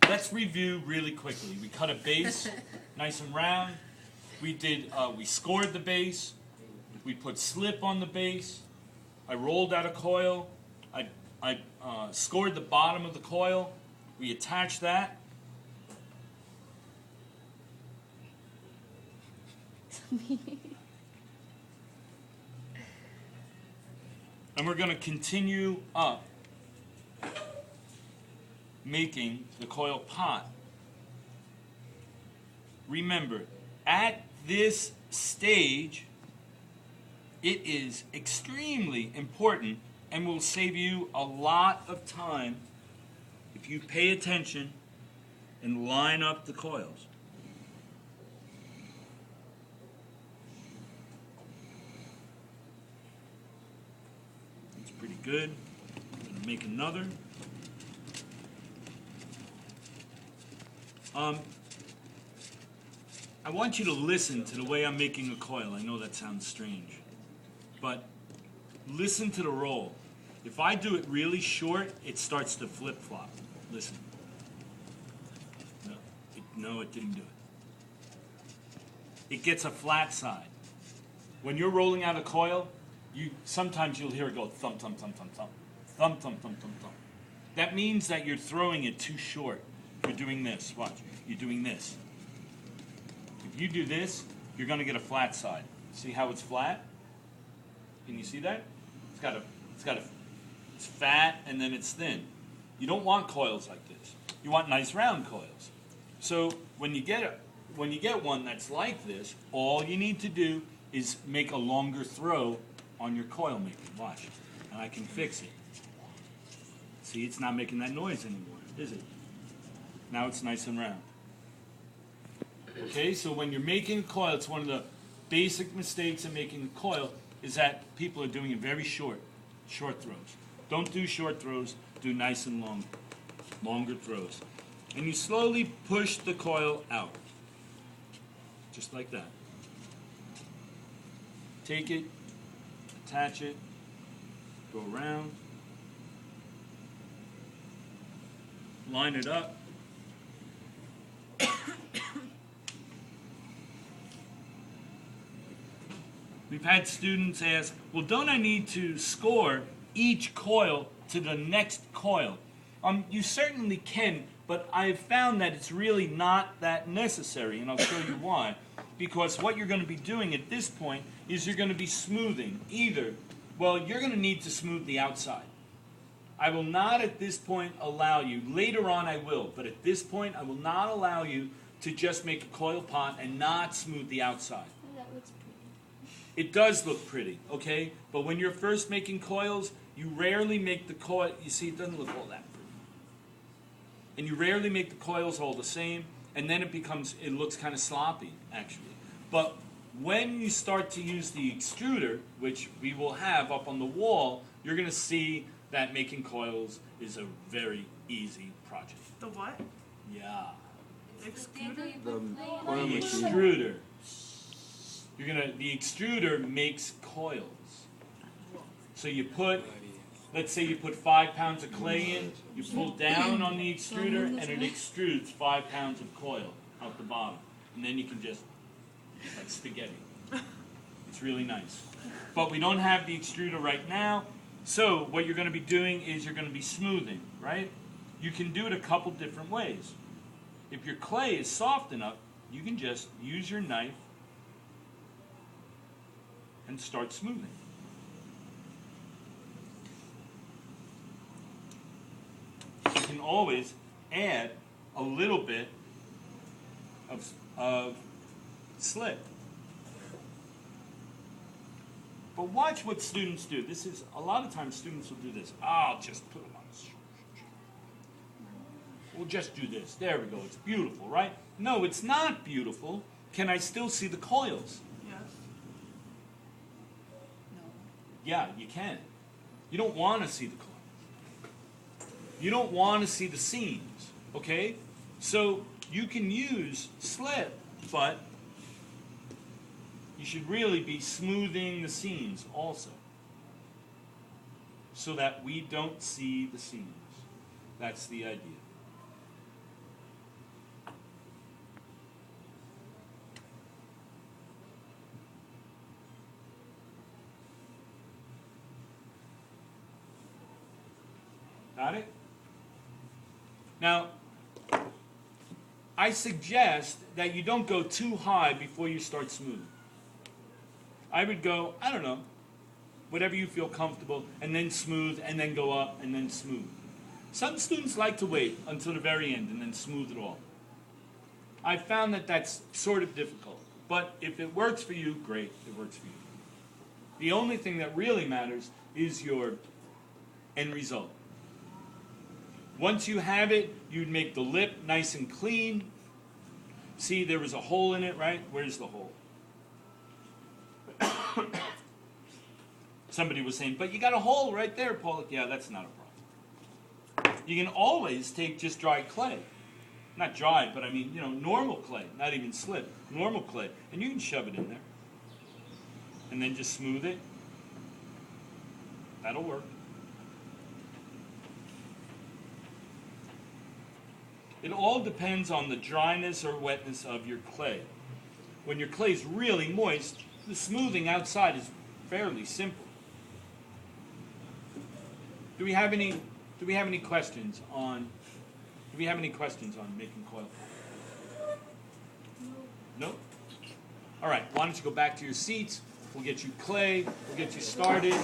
let's review really quickly. We cut a base, nice and round. We scored the base. We put slip on the base. I rolled out a coil. I scored the bottom of the coil. We attached that. And we're going to continue up making the coil pot. Remember, at this stage, it is extremely important and will save you a lot of time if you pay attention and line up the coils. That's pretty good. I'm going to make another. I want you to listen to the way I'm making a coil. I know that sounds strange, but listen to the roll. If I do it really short, it starts to flip-flop. Listen. No, it didn't do it. It gets a flat side. When you're rolling out a coil, sometimes you'll hear it go thump, thump, thump, thump, thump, thump, thump, thump, thump, thump. That means that you're throwing it too short. You're doing this. Watch. You're doing this. If you do this, you're going to get a flat side. See how it's flat? Can you see that? It's fat and then it's thin. You don't want coils like this. You want nice round coils. So when you get one that's like this, all you need to do is make a longer throw on your coil making. Watch. And I can fix it. See, it's not making that noise anymore, is it? Now it's nice and round. Okay, so when you're making a coil, it's one of the basic mistakes in making a coil is that people are doing it very short throws. Don't do short throws, do nice and longer throws. And you slowly push the coil out, just like that. Take it, attach it, go around, line it up. We've had students ask, well, don't I need to score each coil to the next coil? You certainly can, but I've found that it's really not that necessary, and I'll show you why. Because what you're going to be doing at this point is you're going to be smoothing you're going to need to smooth the outside. I will not at this point allow you, later on I will, but at this point I will not allow you to just make a coil pot and not smooth the outside. That looks pretty. It does look pretty, okay? But when you're first making coils, you rarely make the coil, you see it doesn't look all that pretty. And you rarely make the coils all the same, and then it looks kind of sloppy, actually. But when you start to use the extruder, which we will have up on the wall, you're going to see that making coils is a very easy project. The what? Yeah. Extruder? The extruder. The extruder makes coils. So let's say you put 5 pounds of clay in, you pull down on the extruder, and it extrudes 5 pounds of coil out the bottom. And then you can just, like spaghetti. It's really nice. But we don't have the extruder right now, so what you're going to be doing is you're going to be smoothing, right? You can do it a couple different ways. If your clay is soft enough, you can just use your knife and start smoothing. You can always add a little bit of slip. But watch what students do. A lot of times students will do this. I'll just put them on the We'll just do this. There we go. It's beautiful, right? No, it's not beautiful. Can I still see the coils? Yes. No. Yeah, you can. You don't want to see the coils. You don't want to see the seams, okay? So you can use slip, but you should really be smoothing the seams also, so that we don't see the seams. That's the idea. Got it? Now, I suggest that you don't go too high before you start smooth. I would go, I don't know, whatever you feel comfortable, and then smooth, and then go up, and then smooth. Some students like to wait until the very end and then smooth it all. I found that that's sort of difficult. But if it works for you, great, it works for you. The only thing that really matters is your end result. Once you have it, you'd make the lip nice and clean. See, there was a hole in it, right? Where's the hole? Somebody was saying, but you got a hole right there, Paul. Yeah, that's not a problem. You can always take just dry clay. Not dry, but I mean, normal clay, not even slip. Normal clay. And you can shove it in there. And then just smooth it. That'll work. It all depends on the dryness or wetness of your clay. When your clay is really moist, the smoothing outside is fairly simple. Do we have any questions on making coil? No? All right, why don't you go back to your seats? We'll get you clay, we'll get you started.